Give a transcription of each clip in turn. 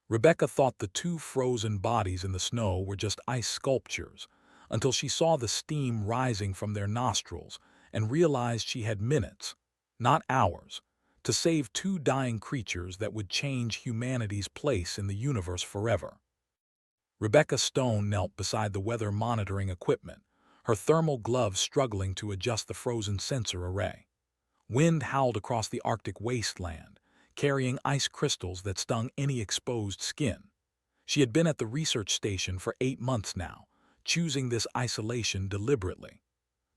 Rebecca thought the two frozen bodies in the snow were just ice sculptures, until she saw the steam rising from their nostrils and realized she had minutes, not hours, to save two dying creatures that would change humanity's place in the universe forever. Rebecca Stone knelt beside the weather monitoring equipment, her thermal gloves struggling to adjust the frozen sensor array. Wind howled across the Arctic wasteland, carrying ice crystals that stung any exposed skin. She had been at the research station for 8 months now, choosing this isolation deliberately.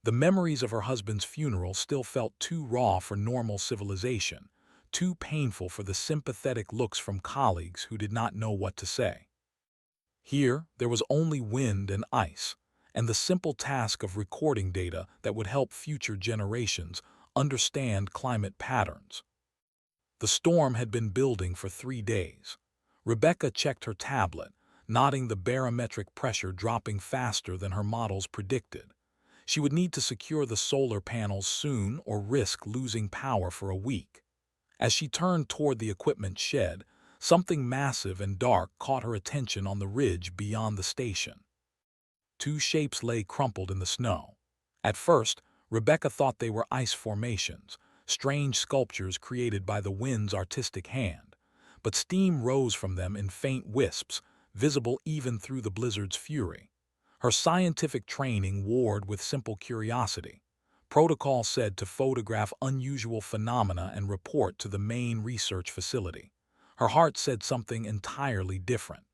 The memories of her husband's funeral still felt too raw for normal civilization, too painful for the sympathetic looks from colleagues who did not know what to say. Here, there was only wind and ice, and the simple task of recording data that would help future generations understand climate patterns. The storm had been building for 3 days. Rebecca checked her tablet, noting the barometric pressure dropping faster than her models predicted. She would need to secure the solar panels soon or risk losing power for a week. As she turned toward the equipment shed, something massive and dark caught her attention on the ridge beyond the station. Two shapes lay crumpled in the snow. At first, Rebecca thought they were ice formations, strange sculptures created by the wind's artistic hand. But steam rose from them in faint wisps, visible even through the blizzard's fury. Her scientific training warred with simple curiosity. Protocol said to photograph unusual phenomena and report to the main research facility. Her heart said something entirely different.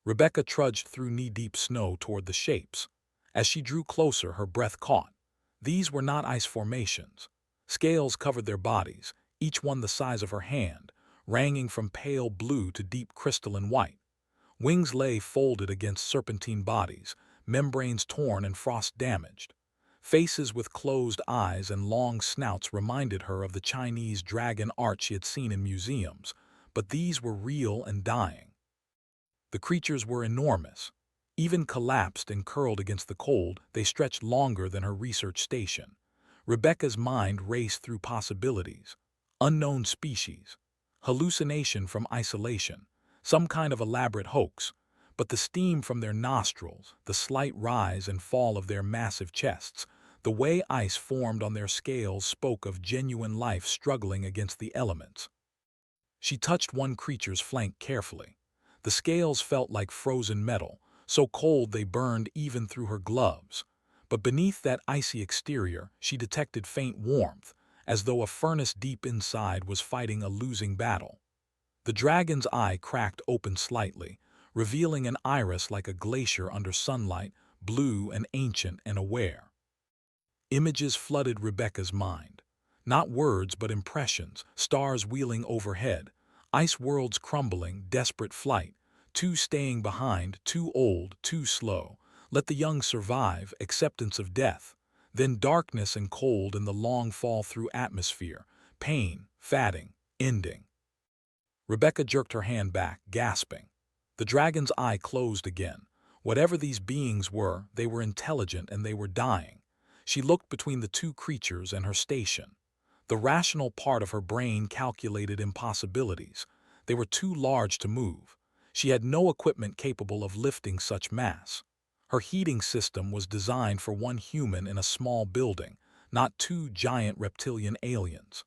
Rebecca trudged through knee-deep snow toward the shapes. As she drew closer, her breath caught. These were not ice formations. Scales covered their bodies, each one the size of her hand, ranging from pale blue to deep crystalline white. Wings lay folded against serpentine bodies, membranes torn and frost-damaged. Faces with closed eyes and long snouts reminded her of the Chinese dragon art she had seen in museums, but these were real and dying. The creatures were enormous. Even collapsed and curled against the cold, they stretched longer than her research station. Rebecca's mind raced through possibilities. Unknown species, hallucination from isolation, some kind of elaborate hoax, but the steam from their nostrils, the slight rise and fall of their massive chests, the way ice formed on their scales spoke of genuine life struggling against the elements. She touched one creature's flank carefully. The scales felt like frozen metal, so cold they burned even through her gloves. But beneath that icy exterior, she detected faint warmth, as though a furnace deep inside was fighting a losing battle. The dragon's eye cracked open slightly, revealing an iris like a glacier under sunlight, blue and ancient and aware. Images flooded Rebecca's mind. Not words but impressions, stars wheeling overhead, ice worlds crumbling, desperate flight, two staying behind, too old, too slow. Let the young survive, acceptance of death. Then darkness and cold in the long fall through atmosphere, pain, fatting, ending. Rebecca jerked her hand back, gasping. The dragon's eye closed again. Whatever these beings were, they were intelligent and they were dying. She looked between the two creatures and her station. The rational part of her brain calculated impossibilities. They were too large to move. She had no equipment capable of lifting such mass. Her heating system was designed for one human in a small building, not two giant reptilian aliens.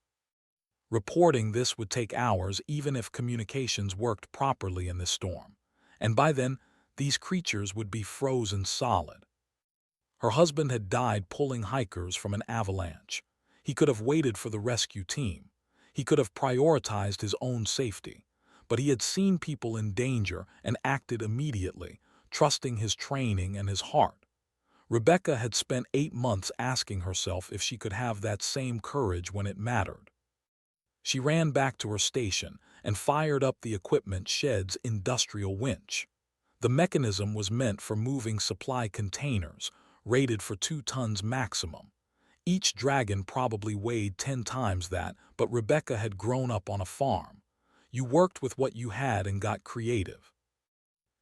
Reporting this would take hours even if communications worked properly in this storm. And by then, these creatures would be frozen solid. Her husband had died pulling hikers from an avalanche. He could have waited for the rescue team. He could have prioritized his own safety. But he had seen people in danger and acted immediately, trusting his training and his heart. Rebecca had spent 8 months asking herself if she could have that same courage when it mattered. She ran back to her station and fired up the equipment shed's industrial winch. The mechanism was meant for moving supply containers, rated for 2 tons maximum. Each dragon probably weighed 10 times that, but Rebecca had grown up on a farm. You worked with what you had and got creative.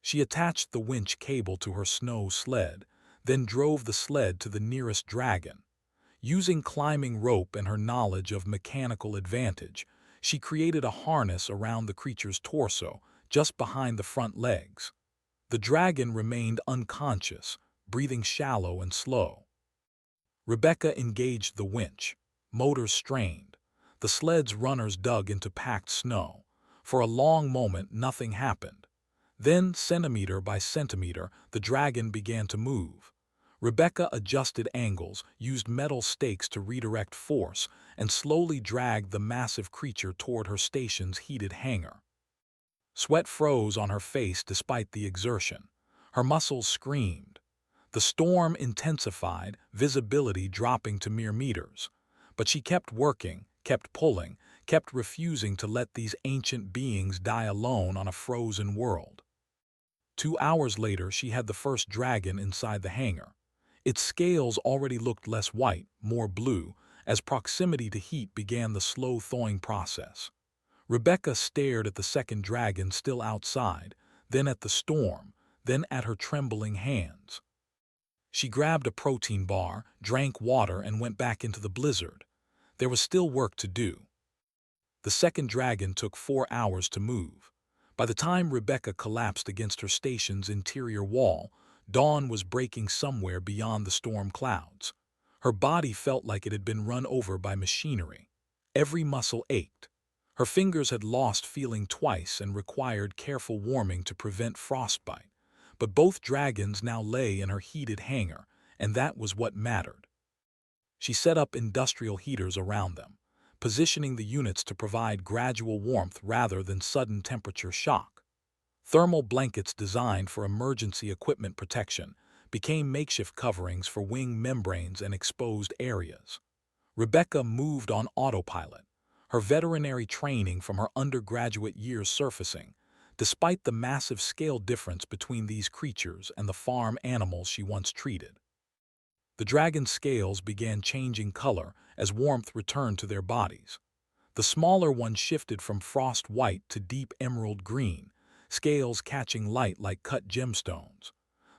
She attached the winch cable to her snow sled, then drove the sled to the nearest dragon. Using climbing rope and her knowledge of mechanical advantage, she created a harness around the creature's torso, just behind the front legs. The dragon remained unconscious, breathing shallow and slow. Rebecca engaged the winch. Motors strained. The sled's runners dug into packed snow. For a long moment, nothing happened. Then, centimeter by centimeter, the dragon began to move. Rebecca adjusted angles, used metal stakes to redirect force, and slowly dragged the massive creature toward her station's heated hangar. Sweat froze on her face despite the exertion. Her muscles screamed. The storm intensified, visibility dropping to mere meters. But she kept working, kept pulling, kept refusing to let these ancient beings die alone on a frozen world. 2 hours later, she had the first dragon inside the hangar. Its scales already looked less white, more blue, as proximity to heat began the slow thawing process. Rebecca stared at the second dragon still outside, then at the storm, then at her trembling hands. She grabbed a protein bar, drank water, and went back into the blizzard. There was still work to do. The second dragon took 4 hours to move. By the time Rebecca collapsed against her station's interior wall, dawn was breaking somewhere beyond the storm clouds. Her body felt like it had been run over by machinery. Every muscle ached. Her fingers had lost feeling twice and required careful warming to prevent frostbite. But both dragons now lay in her heated hangar, and that was what mattered. She set up industrial heaters around them, positioning the units to provide gradual warmth rather than sudden temperature shock. Thermal blankets designed for emergency equipment protection became makeshift coverings for wing membranes and exposed areas. Rebecca moved on autopilot, her veterinary training from her undergraduate years surfacing, despite the massive scale difference between these creatures and the farm animals she once treated. The dragon's scales began changing color as warmth returned to their bodies. The smaller one shifted from frost white to deep emerald green, scales catching light like cut gemstones.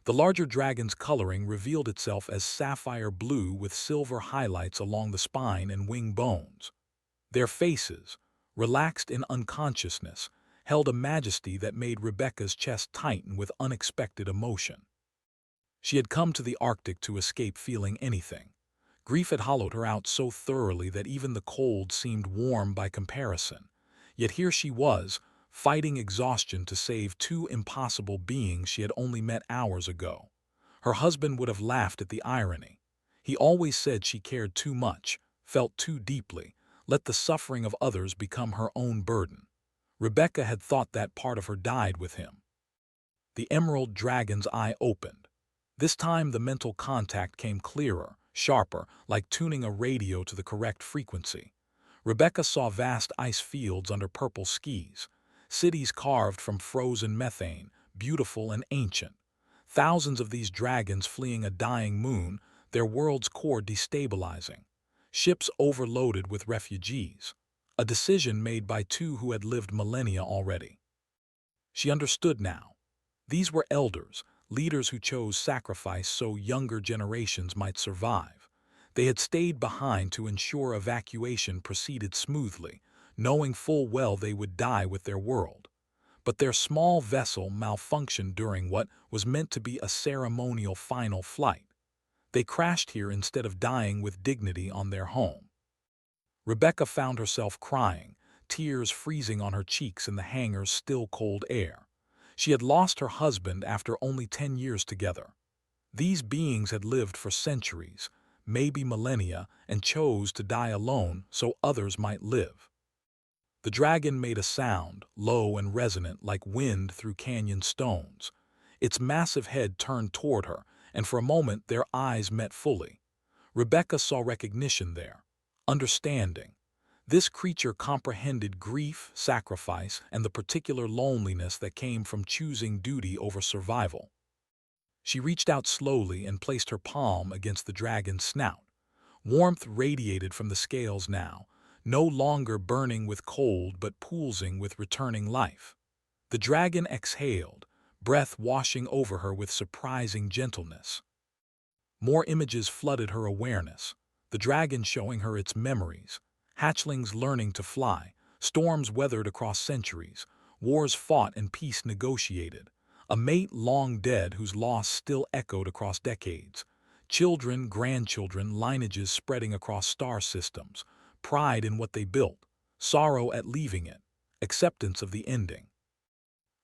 The larger dragon's coloring revealed itself as sapphire blue with silver highlights along the spine and wing bones. Their faces, relaxed in unconsciousness, held a majesty that made Rebecca's chest tighten with unexpected emotion. She had come to the Arctic to escape feeling anything. Grief had hollowed her out so thoroughly that even the cold seemed warm by comparison. Yet here she was, fighting exhaustion to save two impossible beings she had only met hours ago. Her husband would have laughed at the irony. He always said she cared too much, felt too deeply, let the suffering of others become her own burden. Rebecca had thought that part of her died with him. The emerald dragon's eye opened. This time the mental contact came clearer, sharper, like tuning a radio to the correct frequency. Rebecca saw vast ice fields under purple skies, cities carved from frozen methane, beautiful and ancient. Thousands of these dragons fleeing a dying moon, their world's core destabilizing. Ships overloaded with refugees. A decision made by two who had lived millennia already. She understood now. These were elders, leaders who chose sacrifice so younger generations might survive. They had stayed behind to ensure evacuation proceeded smoothly, knowing full well they would die with their world. But their small vessel malfunctioned during what was meant to be a ceremonial final flight. They crashed here instead of dying with dignity on their home. Rebecca found herself crying, tears freezing on her cheeks in the hangar's still cold air. She had lost her husband after only 10 years together. These beings had lived for centuries, maybe millennia, and chose to die alone so others might live. The dragon made a sound, low and resonant like wind through canyon stones. Its massive head turned toward her, and for a moment their eyes met fully. Rebecca saw recognition there, understanding. This creature comprehended grief, sacrifice, and the particular loneliness that came from choosing duty over survival. She reached out slowly and placed her palm against the dragon's snout. Warmth radiated from the scales now, no longer burning with cold but pulsing with returning life. The dragon exhaled, breath washing over her with surprising gentleness. More images flooded her awareness, the dragon showing her its memories, hatchlings learning to fly, storms weathered across centuries, wars fought and peace negotiated, a mate long dead whose loss still echoed across decades, children, grandchildren, lineages spreading across star systems, pride in what they built, sorrow at leaving it, acceptance of the ending.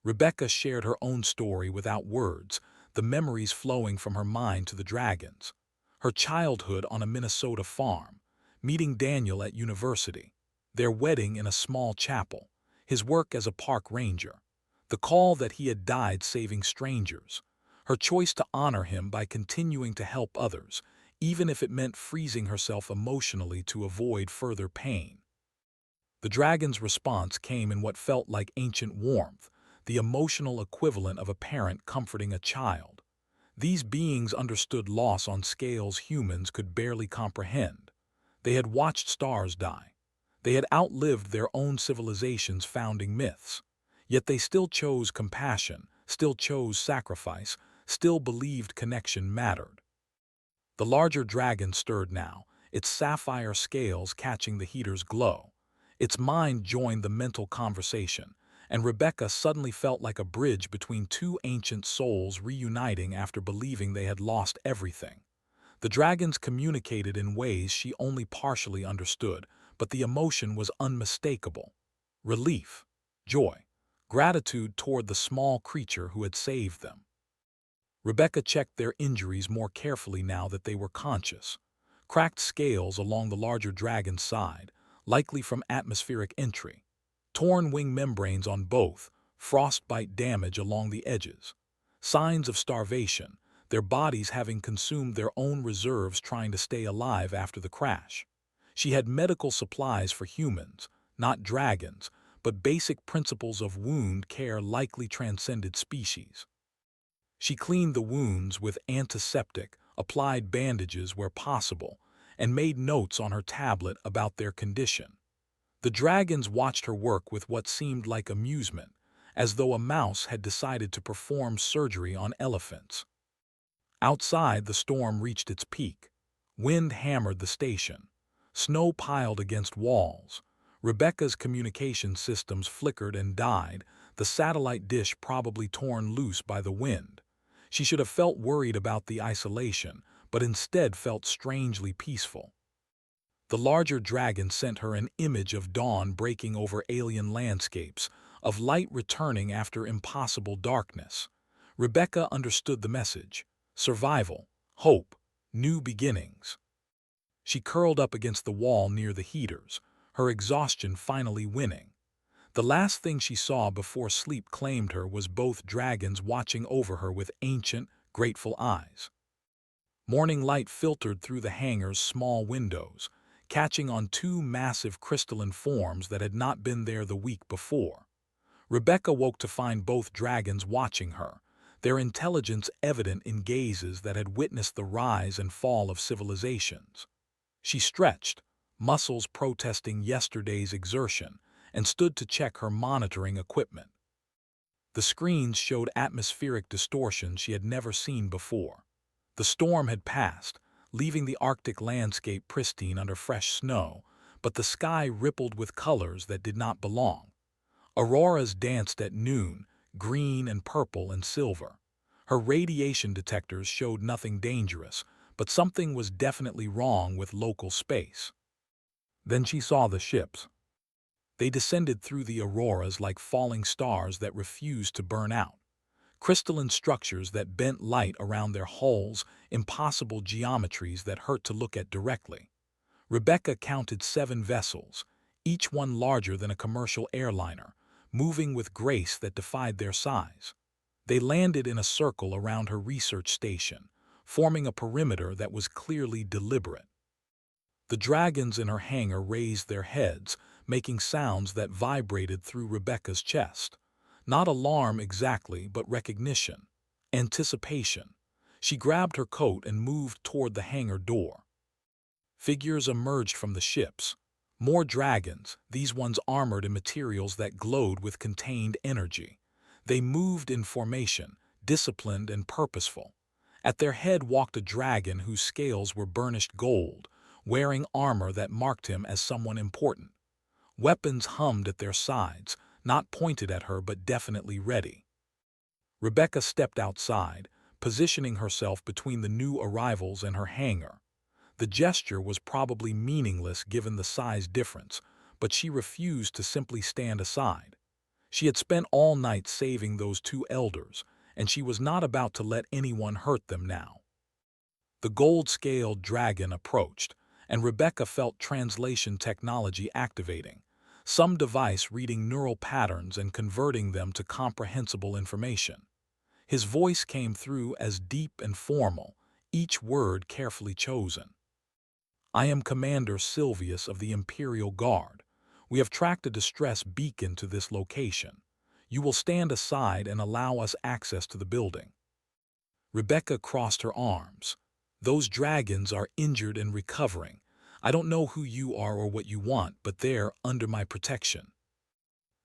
Rebecca shared her own story without words, the memories flowing from her mind to the dragons. Her childhood on a Minnesota farm, meeting Daniel at university, their wedding in a small chapel, his work as a park ranger, the call that he had died saving strangers, her choice to honor him by continuing to help others, even if it meant freezing herself emotionally to avoid further pain. The dragon's response came in what felt like ancient warmth, the emotional equivalent of a parent comforting a child. These beings understood loss on scales humans could barely comprehend. They had watched stars die. They had outlived their own civilization's founding myths. Yet they still chose compassion, still chose sacrifice, still believed connection mattered. The larger dragon stirred now, its sapphire scales catching the heater's glow. Its mind joined the mental conversation, and Rebecca suddenly felt like a bridge between two ancient souls reuniting after believing they had lost everything. The dragons communicated in ways she only partially understood, but the emotion was unmistakable. Relief, joy, gratitude toward the small creature who had saved them. Rebecca checked their injuries more carefully now that they were conscious. Cracked scales along the larger dragon's side, likely from atmospheric entry. Torn wing membranes on both, frostbite damage along the edges. Signs of starvation, their bodies having consumed their own reserves trying to stay alive after the crash. She had medical supplies for humans, not dragons, but basic principles of wound care likely transcended species. She cleaned the wounds with antiseptic, applied bandages where possible, and made notes on her tablet about their condition. The dragons watched her work with what seemed like amusement, as though a mouse had decided to perform surgery on elephants. Outside, the storm reached its peak. Wind hammered the station. Snow piled against walls. Rebecca's communication systems flickered and died, the satellite dish probably torn loose by the wind. She should have felt worried about the isolation, but instead felt strangely peaceful. The larger dragon sent her an image of dawn breaking over alien landscapes, of light returning after impossible darkness. Rebecca understood the message: survival, hope, new beginnings. She curled up against the wall near the heaters, her exhaustion finally winning. The last thing she saw before sleep claimed her was both dragons watching over her with ancient, grateful eyes. Morning light filtered through the hangar's small windows, catching on two massive crystalline forms that had not been there the week before. Rebecca woke to find both dragons watching her, their intelligence evident in gazes that had witnessed the rise and fall of civilizations. She stretched, muscles protesting yesterday's exertion, and stood to check her monitoring equipment. The screens showed atmospheric distortion she had never seen before. The storm had passed, leaving the Arctic landscape pristine under fresh snow, but the sky rippled with colors that did not belong. Auroras danced at noon, green and purple and silver. Her radiation detectors showed nothing dangerous, but something was definitely wrong with local space. Then she saw the ships. They descended through the auroras like falling stars that refused to burn out. Crystalline structures that bent light around their hulls, impossible geometries that hurt to look at directly. Rebecca counted 7 vessels, each one larger than a commercial airliner, moving with grace that defied their size. They landed in a circle around her research station, forming a perimeter that was clearly deliberate. The dragons in her hangar raised their heads, making sounds that vibrated through Rebecca's chest. Not alarm exactly, but recognition, anticipation. She grabbed her coat and moved toward the hangar door. Figures emerged from the ships. More dragons, these ones armored in materials that glowed with contained energy. They moved in formation, disciplined and purposeful. At their head walked a dragon whose scales were burnished gold, wearing armor that marked him as someone important. Weapons hummed at their sides, not pointed at her but definitely ready. Rebecca stepped outside, positioning herself between the new arrivals and her hangar. The gesture was probably meaningless given the size difference, but she refused to simply stand aside. She had spent all night saving those two elders, and she was not about to let anyone hurt them now. The gold-scaled dragon approached, and Rebecca felt translation technology activating, some device reading neural patterns and converting them to comprehensible information. His voice came through as deep and formal, each word carefully chosen. "I am Commander Silvius of the Imperial Guard. We have tracked a distress beacon to this location. You will stand aside and allow us access to the building." Rebecca crossed her arms. "Those dragons are injured and recovering. I don't know who you are or what you want, but they're under my protection."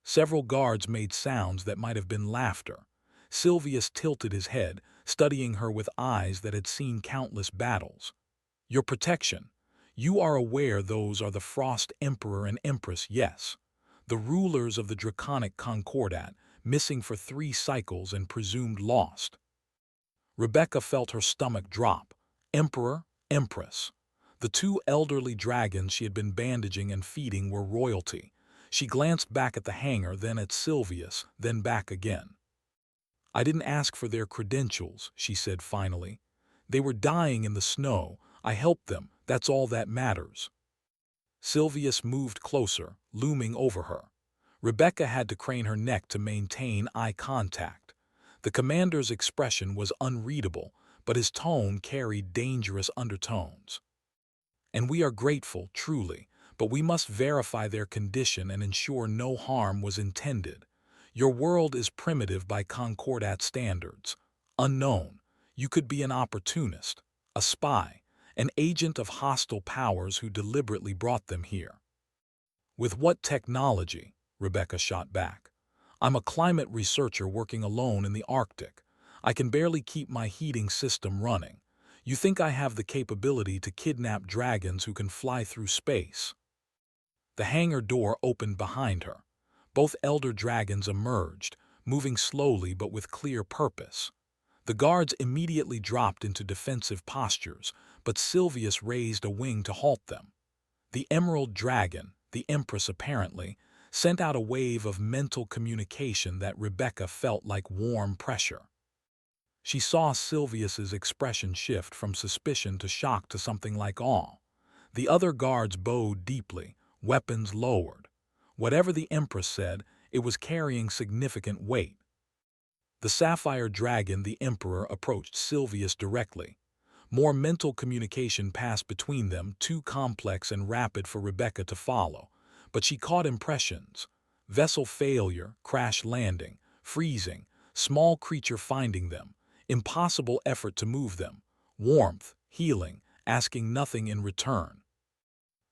Several guards made sounds that might have been laughter. Silvius tilted his head, studying her with eyes that had seen countless battles. "Your protection. You are aware those are the Frost Emperor and Empress, yes? The rulers of the Draconic Concordat, missing for 3 cycles and presumed lost." Rebecca felt her stomach drop. Emperor, Empress. The 2 elderly dragons she had been bandaging and feeding were royalty. She glanced back at the hangar, then at Silvius, then back again. "I didn't ask for their credentials," she said finally. "They were dying in the snow. I helped them. That's all that matters." Silvius moved closer, looming over her. Rebecca had to crane her neck to maintain eye contact. The commander's expression was unreadable, but his tone carried dangerous undertones. "And we are grateful, truly, but we must verify their condition and ensure no harm was intended. Your world is primitive by Concordat standards. Unknown. You could be an opportunist, a spy, an agent of hostile powers who deliberately brought them here." "With what technology?" Rebecca shot back. "I'm a climate researcher working alone in the Arctic. I can barely keep my heating system running. You think I have the capability to kidnap dragons who can fly through space?" The hangar door opened behind her. Both elder dragons emerged, moving slowly but with clear purpose. The guards immediately dropped into defensive postures, but Silvius raised a wing to halt them. The Emerald Dragon, the Empress apparently, sent out a wave of mental communication that Rebecca felt like warm pressure. She saw Silvius's expression shift from suspicion to shock to something like awe. The other guards bowed deeply, weapons lowered. Whatever the Empress said, it was carrying significant weight. The Sapphire Dragon, the Emperor, approached Silvius directly. More mental communication passed between them, too complex and rapid for Rebecca to follow. But she caught impressions. Vessel failure, crash landing, freezing, small creature finding them, impossible effort to move them, warmth, healing, asking nothing in return.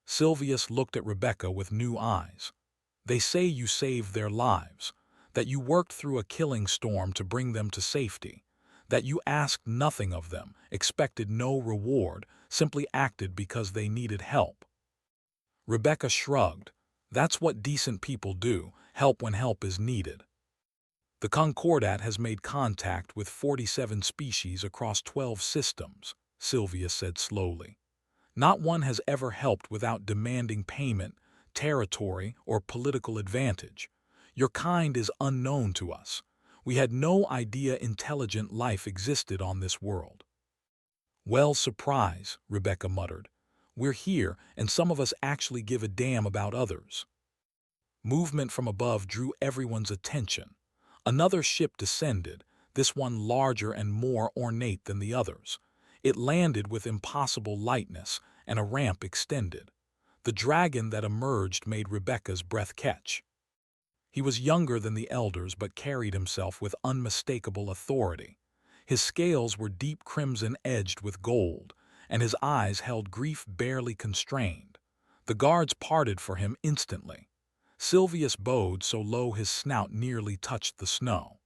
Silvius looked at Rebecca with new eyes. "They say you saved their lives, that you worked through a killing storm to bring them to safety, that you asked nothing of them, expected no reward, simply acted because they needed help." Rebecca shrugged. "That's what decent people do, help when help is needed." "The Concordat has made contact with 47 species across 12 systems," Silvius said slowly. "Not one has ever helped without demanding payment, territory, or political advantage. Your kind is unknown to us. We had no idea intelligent life existed on this world." "Well, surprise," Rebecca muttered. "We're here, and some of us actually give a damn about others." Movement from above drew everyone's attention. Another ship descended, this one larger and more ornate than the others. It landed with impossible lightness, and a ramp extended. The dragon that emerged made Rebecca's breath catch. He was younger than the elders but carried himself with unmistakable authority. His scales were deep crimson edged with gold, and his eyes held grief barely constrained. The guards parted for him instantly. Silvius bowed so low his snout nearly touched the snow.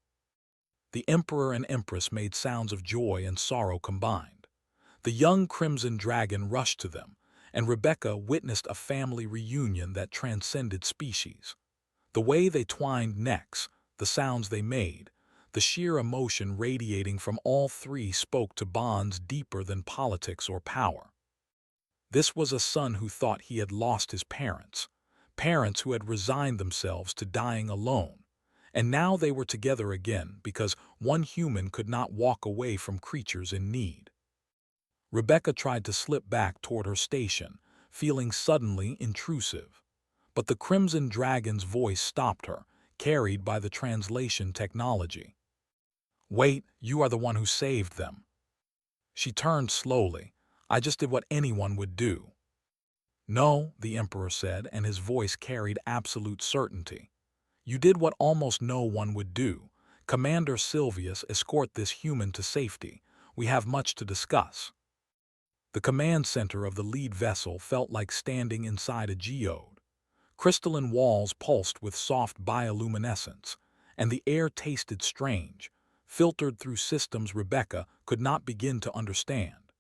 The Emperor and Empress made sounds of joy and sorrow combined. The young crimson dragon rushed to them, and Rebecca witnessed a family reunion that transcended species. The way they twined necks, the sounds they made, the sheer emotion radiating from all three spoke to bonds deeper than politics or power. This was a son who thought he had lost his parents, parents who had resigned themselves to dying alone, and now they were together again because one human could not walk away from creatures in need. Rebecca tried to slip back toward her station, feeling suddenly intrusive. But the Crimson Dragon's voice stopped her, carried by the translation technology. "Wait, you are the one who saved them." She turned slowly. "I just did what anyone would do." "No," the Emperor said, and his voice carried absolute certainty. "You did what almost no one would do. Commander Silvius, escort this human to safety. We have much to discuss." The command center of the lead vessel felt like standing inside a geode. Crystalline walls pulsed with soft bioluminescence, and the air tasted strange, filtered through systems Rebecca could not begin to understand.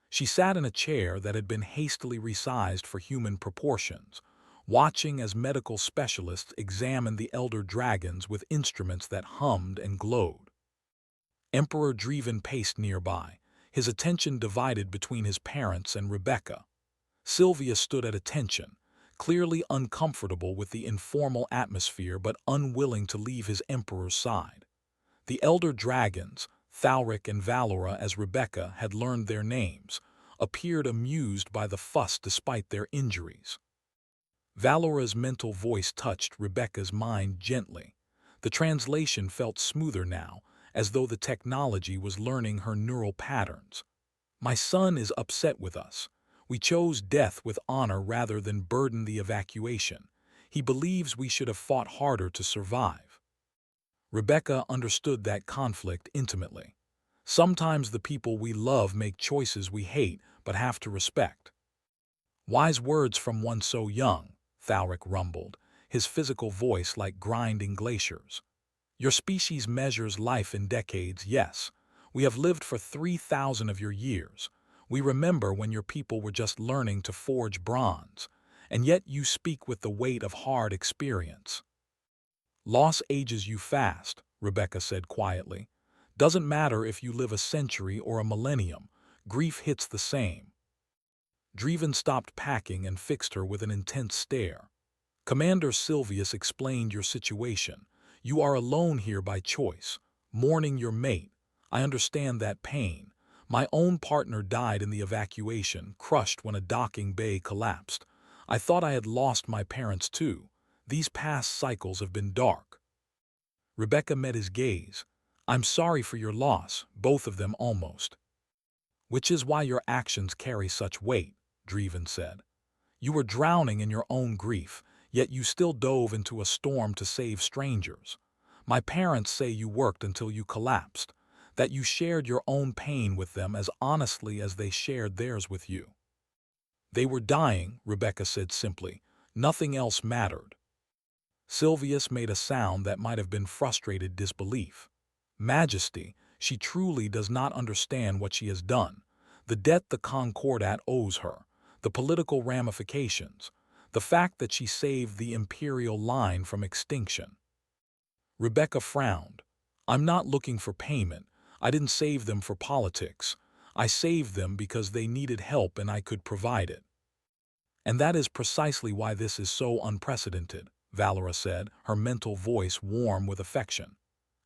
She sat in a chair that had been hastily resized for human proportions, watching as medical specialists examined the elder dragons with instruments that hummed and glowed. Emperor Dreven paced nearby, his attention divided between his parents and Rebecca. Sylvia stood at attention, clearly uncomfortable with the informal atmosphere but unwilling to leave his emperor's side. The elder dragons, Thalric and Valora as Rebecca had learned their names, appeared amused by the fuss despite their injuries. Valora's mental voice touched Rebecca's mind gently. The translation felt smoother now, as though the technology was learning her neural patterns. "My son is upset with us. We chose death with honor rather than burden the evacuation. He believes we should have fought harder to survive." Rebecca understood that conflict intimately. Sometimes the people we love make choices we hate but have to respect. "Wise words from one so young," Thalric rumbled, his physical voice like grinding glaciers. "Your species measures life in decades, yes. We have lived for 3,000 of your years. We remember when your people were just learning to forge bronze, and yet you speak with the weight of hard experience." "Loss ages you fast," Rebecca said quietly. "Doesn't matter if you live a century or a millennium, grief hits the same." Dreven stopped packing and fixed her with an intense stare. "Commander Silvius explained your situation. You are alone here by choice, mourning your mate. I understand that pain. My own partner died in the evacuation, crushed when a docking bay collapsed. I thought I had lost my parents too. These past cycles have been dark." Rebecca met his gaze. "I'm sorry for your loss, both of them almost." "Which is why your actions carry such weight," Dreven said. "You were drowning in your own grief, yet you still dove into a storm to save strangers. My parents say you worked until you collapsed, that you shared your own pain with them as honestly as they shared theirs with you." "They were dying," Rebecca said simply. "Nothing else mattered." Silvius made a sound that might have been frustrated disbelief. "Majesty, she truly does not understand what she has done. The debt the Concordat owes her, the political ramifications, the fact that she saved the imperial line from extinction." Rebecca frowned. "I'm not looking for payment. I didn't save them for politics. I saved them because they needed help and I could provide it." "And that is precisely why this is so unprecedented," Valora said, her mental voice warm with affection.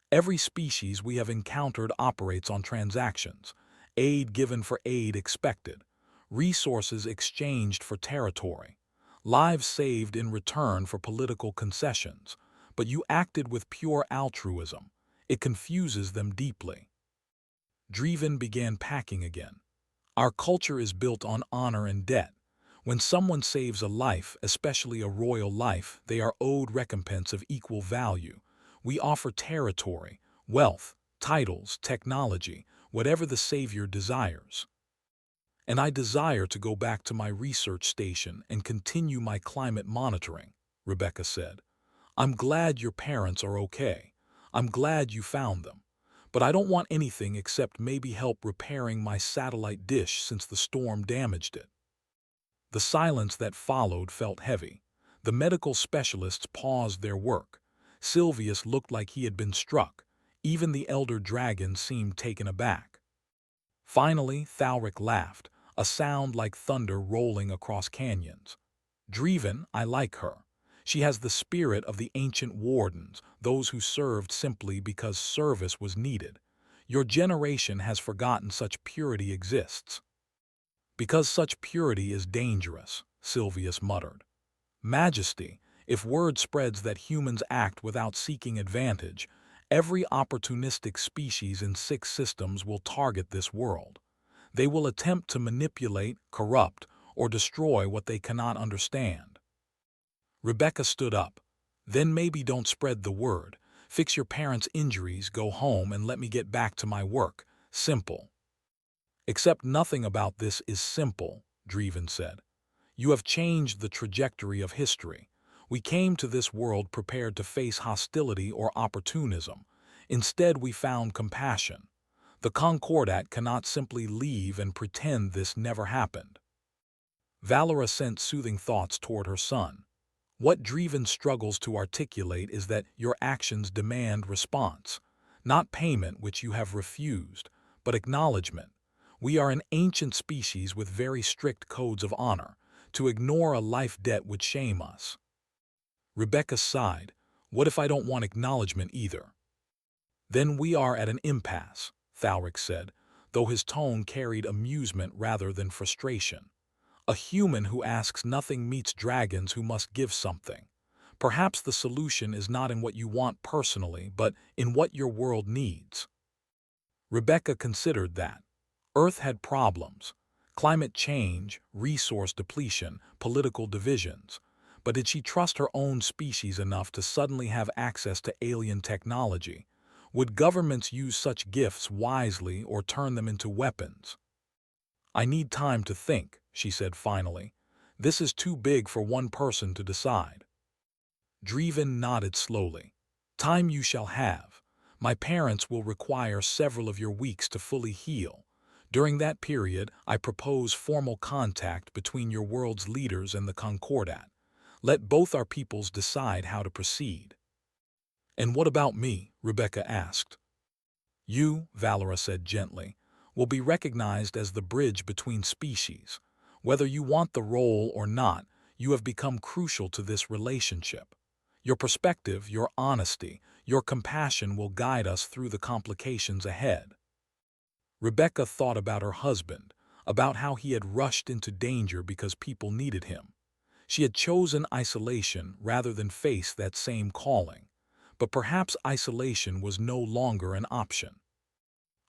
"Every species we have encountered operates on transactions, aid given for aid expected, resources exchanged for territory, lives saved in return for political concessions. But you acted with pure altruism. It confuses them deeply." Dreven began packing again. "Our culture is built on honor and debt. When someone saves a life, especially a royal life, they are owed recompense of equal value. We offer territory, wealth, titles, technology, whatever the savior desires." "And I desire to go back to my research station and continue my climate monitoring," Rebecca said. "I'm glad your parents are okay. I'm glad you found them. But I don't want anything except maybe help repairing my satellite dish since the storm damaged it." The silence that followed felt heavy. The medical specialists paused their work. Sylvius looked like he had been struck. Even the elder dragon seemed taken aback. Finally, Thalric laughed, a sound like thunder rolling across canyons. Dreven, I like her. She has the spirit of the ancient wardens, those who served simply because service was needed. Your generation has forgotten such purity exists. Because such purity is dangerous, Sylvius muttered. Majesty, if word spreads that humans act without seeking advantage, every opportunistic species in 6 systems will target this world. They will attempt to manipulate, corrupt, or destroy what they cannot understand. Rebecca stood up. Then maybe don't spread the word. Fix your parents' injuries, go home, and let me get back to my work. Simple. Except nothing about this is simple, Dreven said. You have changed the trajectory of history. We came to this world prepared to face hostility or opportunism. Instead, we found compassion. The Concordat cannot simply leave and pretend this never happened. Valera sent soothing thoughts toward her son. What Dreven struggles to articulate is that your actions demand response, not payment which you have refused, but acknowledgement. We are an ancient species with very strict codes of honor. To ignore a life debt would shame us. Rebecca sighed. What if I don't want acknowledgement either? Then we are at an impasse, Thalric said, though his tone carried amusement rather than frustration. A human who asks nothing meets dragons who must give something. Perhaps the solution is not in what you want personally, but in what your world needs. Rebecca considered that. Earth had problems. Climate change, resource depletion, political divisions. But did she trust her own species enough to suddenly have access to alien technology? Would governments use such gifts wisely or turn them into weapons? I need time to think, she said finally. This is too big for one person to decide. Dreven nodded slowly. Time you shall have. My parents will require several of your weeks to fully heal. During that period, I propose formal contact between your world's leaders and the Concordat. Let both our peoples decide how to proceed. And what about me? Rebecca asked. You, Valera said gently, will be recognized as the bridge between species. Whether you want the role or not, you have become crucial to this relationship. Your perspective, your honesty, your compassion will guide us through the complications ahead. Rebecca thought about her husband, about how he had rushed into danger because people needed him. She had chosen isolation rather than face that same calling. But perhaps isolation was no longer an option.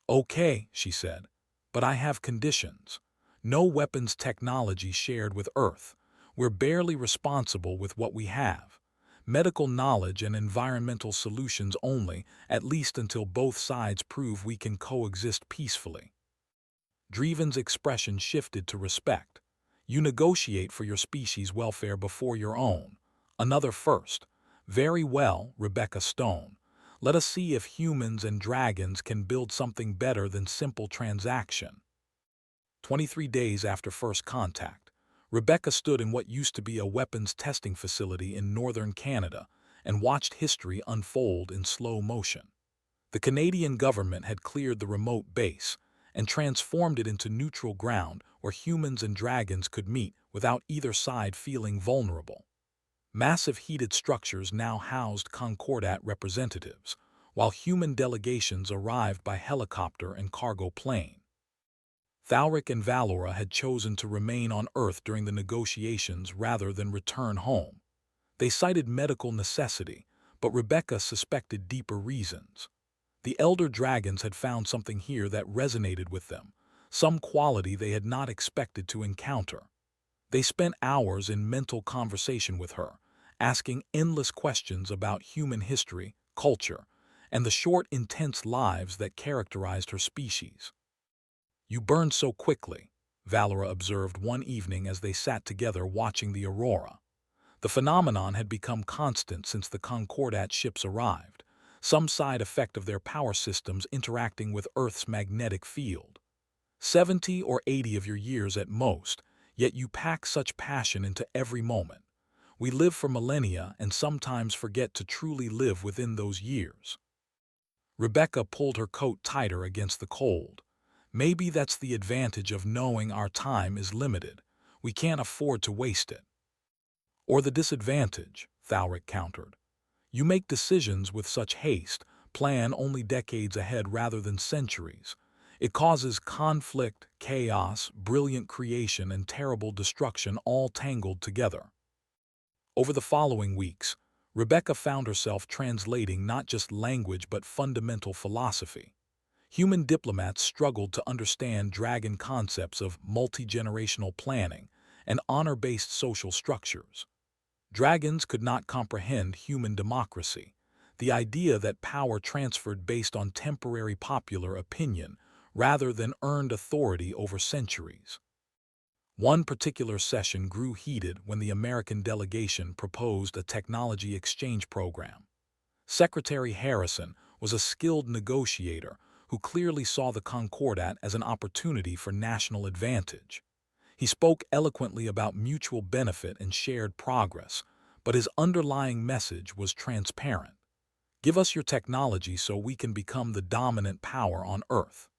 Okay, she said, but I have conditions. No weapons technology shared with Earth. We're barely responsible with what we have. Medical knowledge and environmental solutions only, at least until both sides prove we can coexist peacefully. Dreven's expression shifted to respect. You negotiate for your species' welfare before your own. Another first. Very well, Rebecca Stone. Let us see if humans and dragons can build something better than simple transaction. 23 days after first contact, Rebecca stood in what used to be a weapons testing facility in northern Canada and watched history unfold in slow motion. The Canadian government had cleared the remote base and transformed it into neutral ground where humans and dragons could meet without either side feeling vulnerable. Massive heated structures now housed Concordat representatives, while human delegations arrived by helicopter and cargo plane. Thalric and Valora had chosen to remain on Earth during the negotiations rather than return home. They cited medical necessity, but Rebecca suspected deeper reasons. The elder dragons had found something here that resonated with them, some quality they had not expected to encounter. They spent hours in mental conversation with her, asking endless questions about human history, culture, and the short, intense lives that characterized her species. You burned so quickly, Valera observed one evening as they sat together watching the aurora. The phenomenon had become constant since the Concordat ships arrived, some side effect of their power systems interacting with Earth's magnetic field. 70 or 80 of your years at most, yet you pack such passion into every moment. We live for millennia and sometimes forget to truly live within those years. Rebecca pulled her coat tighter against the cold. Maybe that's the advantage of knowing our time is limited. We can't afford to waste it. Or the disadvantage, Thowrick countered. You make decisions with such haste, plan only decades ahead rather than centuries. It causes conflict, chaos, brilliant creation, and terrible destruction all tangled together. Over the following weeks, Rebecca found herself translating not just language but fundamental philosophy. Human diplomats struggled to understand dragon concepts of multi-generational planning and honor-based social structures. Dragons could not comprehend human democracy, the idea that power transferred based on temporary popular opinion rather than earned authority over centuries. One particular session grew heated when the American delegation proposed a technology exchange program. Secretary Harrison was a skilled negotiator who clearly saw the Concordat as an opportunity for national advantage. He spoke eloquently about mutual benefit and shared progress, but his underlying message was transparent. Give us your technology so we can become the dominant power on Earth.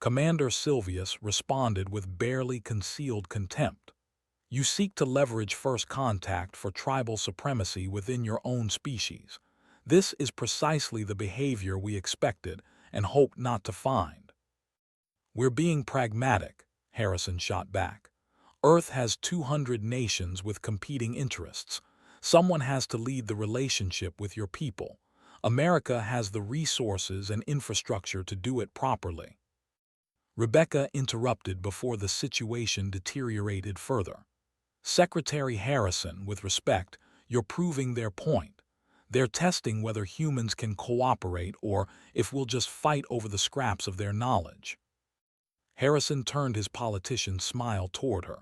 Commander Silvius responded with barely concealed contempt. You seek to leverage first contact for tribal supremacy within your own species. This is precisely the behavior we expected and hoped not to find. We're being pragmatic, Harrison shot back. Earth has 200 nations with competing interests. Someone has to lead the relationship with your people. America has the resources and infrastructure to do it properly. Rebecca interrupted before the situation deteriorated further. Secretary Harrison, with respect, you're proving their point. They're testing whether humans can cooperate or if we'll just fight over the scraps of their knowledge. Harrison turned his politician smile toward her.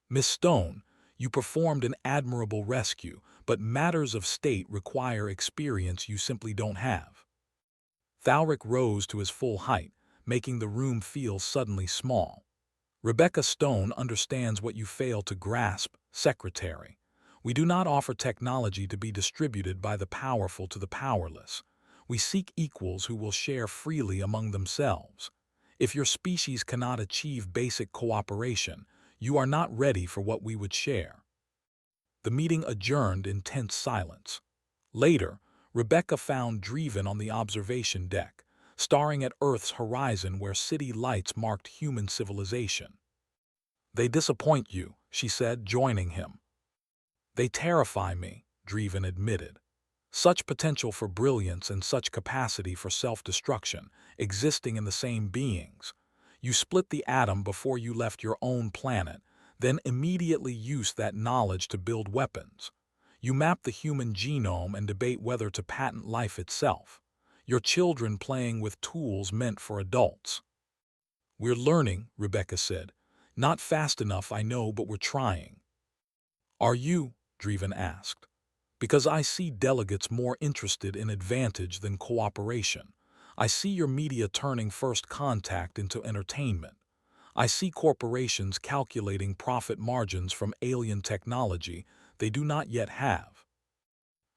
Miss Stone, you performed an admirable rescue, but matters of state require experience you simply don't have. Thowrick rose to his full height, making the room feel suddenly small. Rebecca Stone understands what you fail to grasp, Secretary. We do not offer technology to be distributed by the powerful to the powerless. We seek equals who will share freely among themselves. If your species cannot achieve basic cooperation, you are not ready for what we would share. The meeting adjourned in tense silence. Later, Rebecca found Dreven on the observation deck, staring at Earth's horizon where city lights marked human civilization. They disappoint you, she said, joining him. They terrify me, Dreven admitted. Such potential for brilliance and such capacity for self-destruction, existing in the same beings. You split the atom before you left your own planet, then immediately used that knowledge to build weapons. You map the human genome and debate whether to patent life itself. Your children playing with tools meant for adults. We're learning, Rebecca said. Not fast enough, I know, but we're trying. Are you? Dreven asked. Because I see delegates more interested in advantage than cooperation. I see your media turning first contact into entertainment. I see corporations calculating profit margins from alien technology they do not yet have.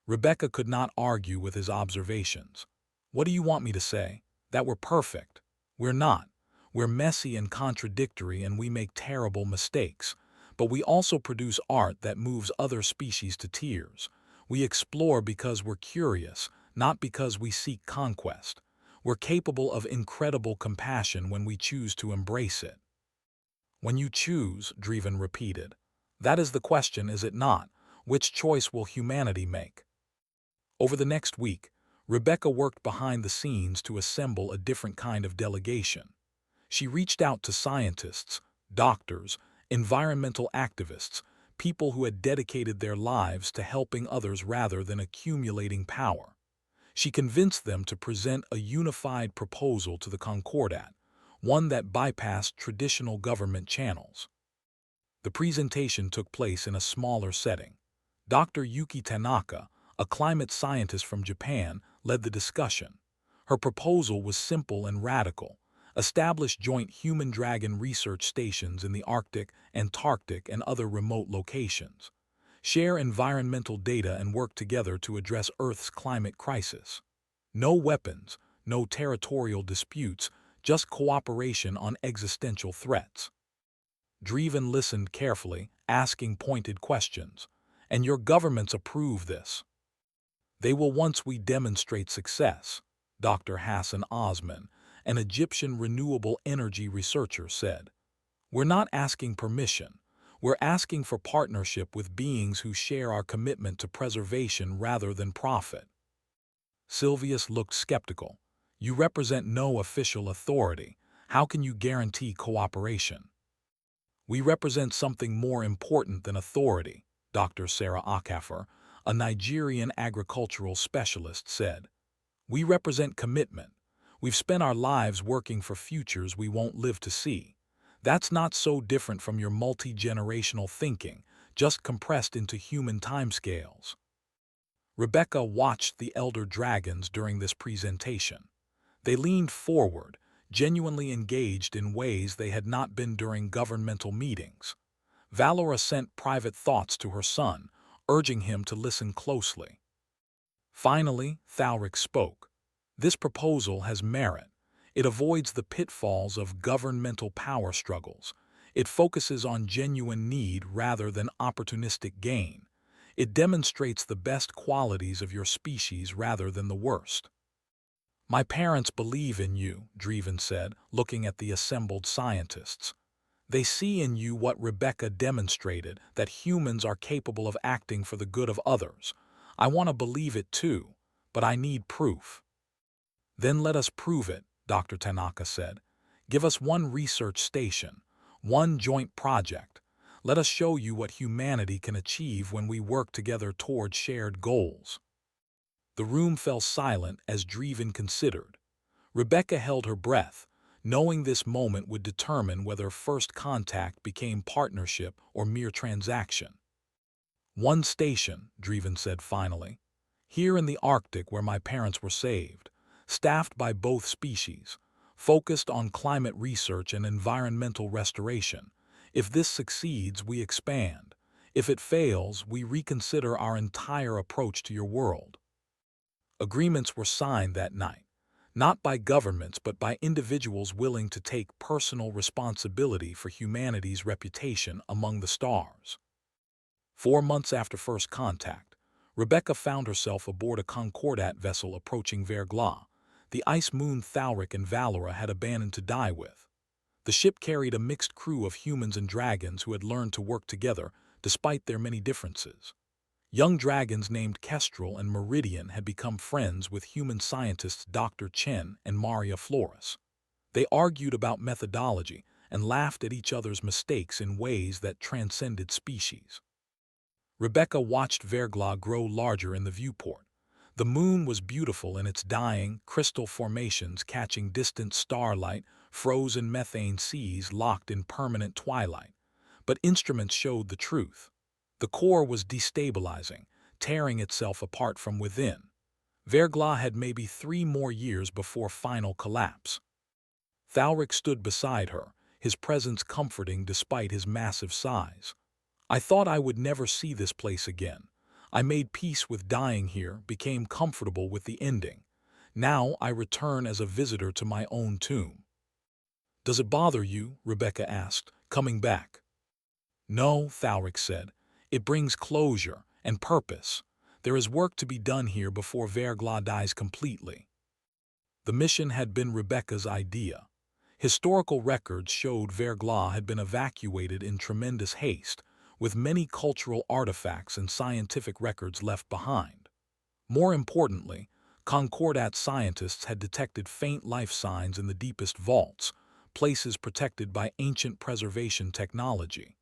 Rebecca could not argue with his observations. What do you want me to say? That we're perfect? We're not. We're messy and contradictory and we make terrible mistakes. But we also produce art that moves other species to tears. We explore because we're curious, not because we seek conquest. We're capable of incredible compassion when we choose to embrace it. When you choose, Dreven repeated. That is the question, is it not? Which choice will humanity make? Over the next week, Rebecca worked behind the scenes to assemble a different kind of delegation. She reached out to scientists, doctors, environmental activists, people who had dedicated their lives to helping others rather than accumulating power. She convinced them to present a unified proposal to the Concordat, one that bypassed traditional government channels. The presentation took place in a smaller setting. Dr. Yuki Tanaka, a climate scientist from Japan, led the discussion. Her proposal was simple and radical. Establish joint human-dragon research stations in the Arctic, Antarctic, and other remote locations. share environmental data and work together to address Earth's climate crisis. No weapons, no territorial disputes, just cooperation on existential threats. Dreven listened carefully, asking pointed questions. And your governments approve this. They will once we demonstrate success, Dr. Hassan Osman, an Egyptian renewable energy researcher, said. We're not asking permission. We're asking for partnership with beings who share our commitment to preservation rather than profit. Sylvius looked skeptical. You represent no official authority. How can you guarantee cooperation? We represent something more important than authority, Dr. Sarah Akafor, a Nigerian agricultural specialist, said. We represent commitment. We've spent our lives working for futures we won't live to see. That's not so different from your multi-generational thinking, just compressed into human timescales. Rebecca watched the elder dragons during this presentation. They leaned forward, genuinely engaged in ways they had not been during governmental meetings. Valora sent private thoughts to her son, urging him to listen closely. Finally, Thalric spoke. This proposal has merit. It avoids the pitfalls of governmental power struggles. It focuses on genuine need rather than opportunistic gain. It demonstrates the best qualities of your species rather than the worst. My parents believe in you, Dreven said, looking at the assembled scientists. They see in you what Rebecca demonstrated, that humans are capable of acting for the good of others. I want to believe it too, but I need proof. Then let us prove it, Dr. Tanaka said. Give us one research station, one joint project. Let us show you what humanity can achieve when we work together toward shared goals. The room fell silent as Dreven considered. Rebecca held her breath, knowing this moment would determine whether first contact became partnership or mere transaction. One station, Dreven said finally. Here in the Arctic where my parents were saved, staffed by both species, focused on climate research and environmental restoration. If this succeeds, we expand. If it fails, we reconsider our entire approach to your world. Agreements were signed that night, not by governments but by individuals willing to take personal responsibility for humanity's reputation among the stars. 4 months after first contact, Rebecca found herself aboard a Concordat vessel approaching Verglas, the ice moon Thalric and Valora had abandoned to die with. The ship carried a mixed crew of humans and dragons who had learned to work together despite their many differences. Young dragons named Kestrel and Meridian had become friends with human scientists Dr. Chen and Maria Flores. They argued about methodology and laughed at each other's mistakes in ways that transcended species. Rebecca watched Verglas grow larger in the viewport. The moon was beautiful in its dying, crystal formations catching distant starlight, frozen methane seas locked in permanent twilight. But instruments showed the truth. The core was destabilizing, tearing itself apart from within. Verglas had maybe 3 more years before final collapse. Thalric stood beside her, his presence comforting despite his massive size. I thought I would never see this place again. I made peace with dying here, became comfortable with the ending. Now I return as a visitor to my own tomb. Does it bother you? Rebecca asked, coming back. No, Thalric said. It brings closure and purpose. There is work to be done here before Verglas dies completely. The mission had been Rebecca's idea. Historical records showed Verglas had been evacuated in tremendous haste, with many cultural artifacts and scientific records left behind. More importantly, Concordat scientists had detected faint life signs in the deepest vaults, places protected by ancient preservation technology.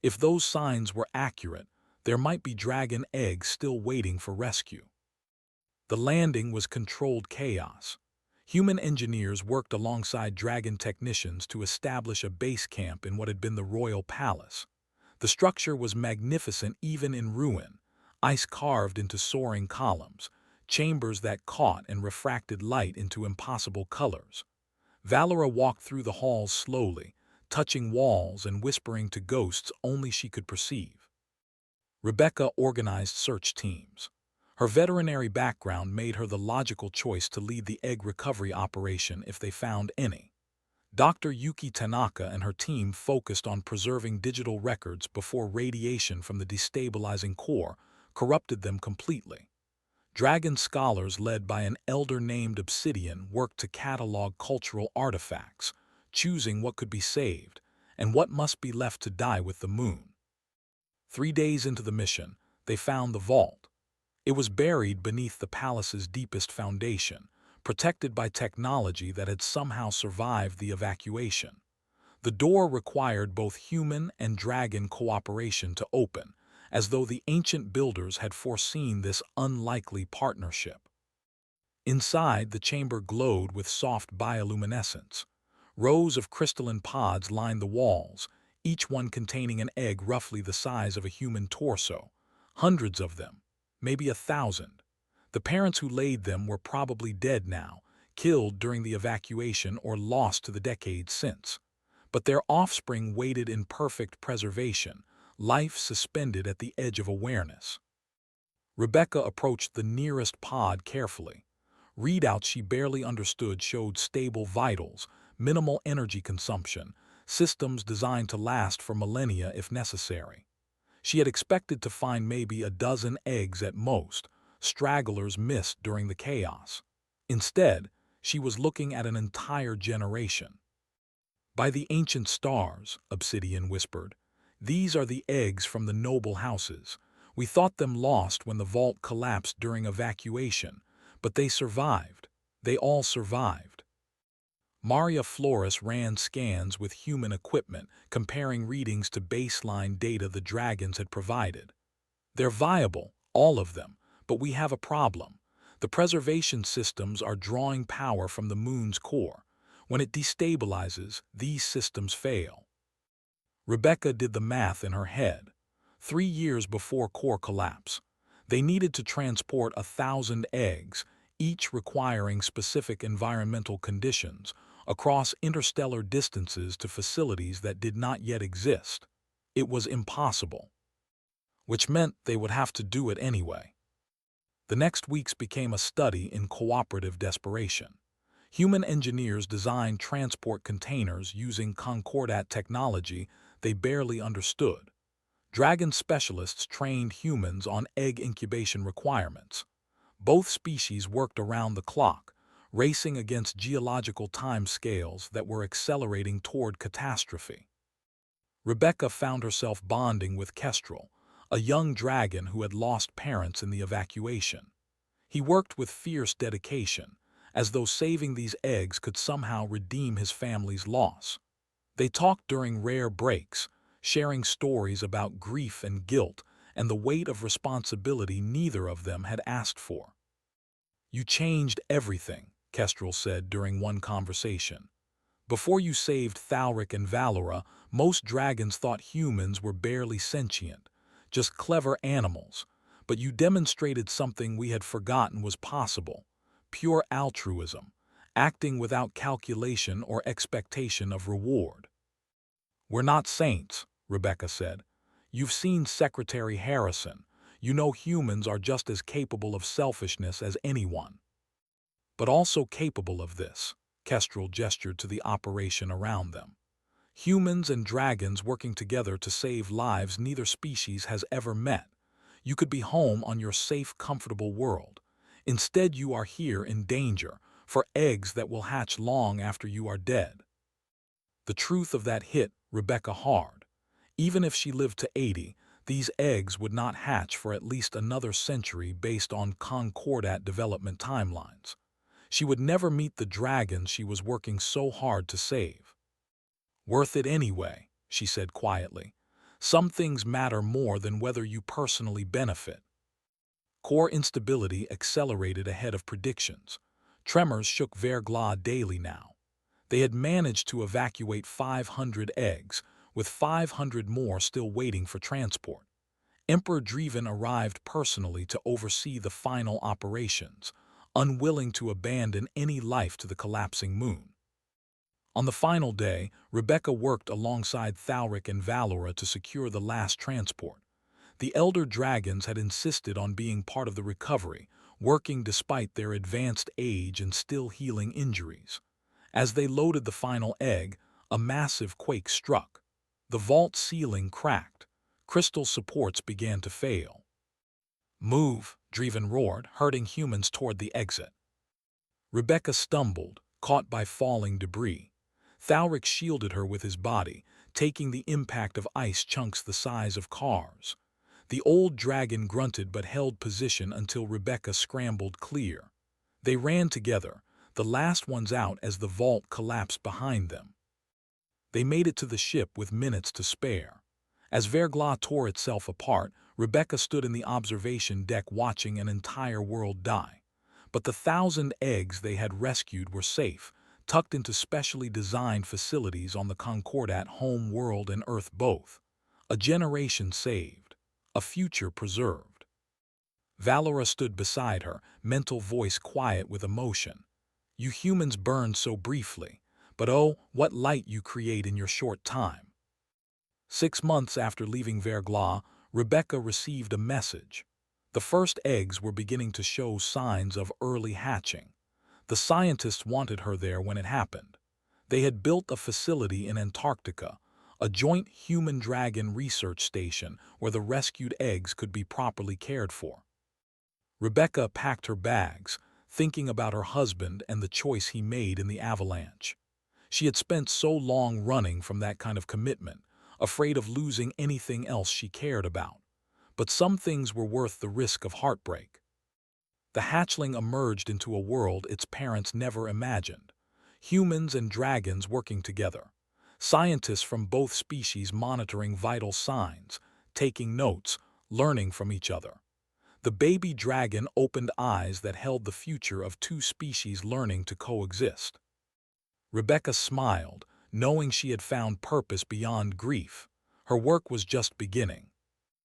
If those signs were accurate, there might be dragon eggs still waiting for rescue. The landing was controlled chaos. Human engineers worked alongside dragon technicians to establish a base camp in what had been the royal palace. The structure was magnificent even in ruin, ice carved into soaring columns, chambers that caught and refracted light into impossible colors. Valora walked through the halls slowly, touching walls and whispering to ghosts only she could perceive. Rebecca organized search teams. Her veterinary background made her the logical choice to lead the egg recovery operation if they found any. Dr. Yuki Tanaka and her team focused on preserving digital records before radiation from the destabilizing core corrupted them completely. Dragon scholars led by an elder named Obsidian worked to catalog cultural artifacts, choosing what could be saved and what must be left to die with the moon. 3 days into the mission, they found the vault. It was buried beneath the palace's deepest foundation, protected by technology that had somehow survived the evacuation. The door required both human and dragon cooperation to open, as though the ancient builders had foreseen this unlikely partnership. Inside, the chamber glowed with soft bioluminescence. Rows of crystalline pods lined the walls, each one containing an egg roughly the size of a human torso. Hundreds of them, maybe 1,000. The parents who laid them were probably dead now, killed during the evacuation or lost to the decades since. But their offspring waited in perfect preservation, life suspended at the edge of awareness. Rebecca approached the nearest pod carefully. Readouts she barely understood showed stable vitals, minimal energy consumption, systems designed to last for millennia if necessary. She had expected to find maybe a dozen eggs at most, stragglers missed during the chaos. Instead, she was looking at an entire generation. "By the ancient stars," Obsidian whispered, "these are the eggs from the noble houses. We thought them lost when the vault collapsed during evacuation, but they survived. They all survived." Maria Flores ran scans with human equipment, comparing readings to baseline data the dragons had provided. "They're viable, all of them, but we have a problem. The preservation systems are drawing power from the moon's core. When it destabilizes, these systems fail." Rebecca did the math in her head. 3 years before core collapse, they needed to transport 1,000 eggs, each requiring specific environmental conditions, across interstellar distances to facilities that did not yet exist. It was impossible. Which meant they would have to do it anyway. The next weeks became a study in cooperative desperation. Human engineers designed transport containers using concordat technology they barely understood. Dragon specialists trained humans on egg incubation requirements. Both species worked around the clock, racing against geological time scales that were accelerating toward catastrophe. Rebecca found herself bonding with Kestrel, a young dragon who had lost parents in the evacuation. He worked with fierce dedication, as though saving these eggs could somehow redeem his family's loss. They talked during rare breaks, sharing stories about grief and guilt and the weight of responsibility neither of them had asked for. "You changed everything," Kestrel said during one conversation. "Before you saved Thalric and Valora, most dragons thought humans were barely sentient, just clever animals, but you demonstrated something we had forgotten was possible: pure altruism, acting without calculation or expectation of reward." "We're not saints," Rebecca said. "You've seen Secretary Harrison. You know humans are just as capable of selfishness as anyone. But also capable of this." Kestrel gestured to the operation around them. "Humans and dragons working together to save lives neither species has ever met. You could be home on your safe, comfortable world. Instead, you are here in danger, for eggs that will hatch long after you are dead." The truth of that hit Rebecca hard. Even if she lived to 80, these eggs would not hatch for at least another century based on concordat development timelines. She would never meet the dragons she was working so hard to save. "Worth it anyway," she said quietly. "Some things matter more than whether you personally benefit." Core instability accelerated ahead of predictions. Tremors shook Verglas daily now. They had managed to evacuate 500 eggs, with 500 more still waiting for transport. Emperor Dreven arrived personally to oversee the final operations, unwilling to abandon any life to the collapsing moon. On the final day, Rebecca worked alongside Thalric and Valora to secure the last transport. The elder dragons had insisted on being part of the recovery, working despite their advanced age and still healing injuries. As they loaded the final egg, a massive quake struck. The vault ceiling cracked. Crystal supports began to fail. "Move," Dreven roared, herding humans toward the exit. Rebecca stumbled, caught by falling debris. Thalric shielded her with his body, taking the impact of ice chunks the size of cars. The old dragon grunted but held position until Rebecca scrambled clear. They ran together, the last ones out as the vault collapsed behind them. They made it to the ship with minutes to spare. As Verglas tore itself apart, Rebecca stood in the observation deck watching an entire world die. But the 1,000 eggs they had rescued were safe, tucked into specially designed facilities on the Concordat home world and Earth both. A generation saved. A future preserved. Valora stood beside her, mental voice quiet with emotion. "You humans burned so briefly, but oh, what light you create in your short time." 6 months after leaving Verglas, Rebecca received a message. The first eggs were beginning to show signs of early hatching. The scientists wanted her there when it happened. They had built a facility in Antarctica, a joint human-dragon research station where the rescued eggs could be properly cared for. Rebecca packed her bags, thinking about her husband and the choice he made in the avalanche. She had spent so long running from that kind of commitment, afraid of losing anything else she cared about. But some things were worth the risk of heartbreak. The hatchling emerged into a world its parents never imagined. Humans and dragons working together. Scientists from both species monitoring vital signs, taking notes, learning from each other. The baby dragon opened eyes that held the future of two species learning to coexist. Rebecca smiled, knowing she had found purpose beyond grief. Her work was just beginning.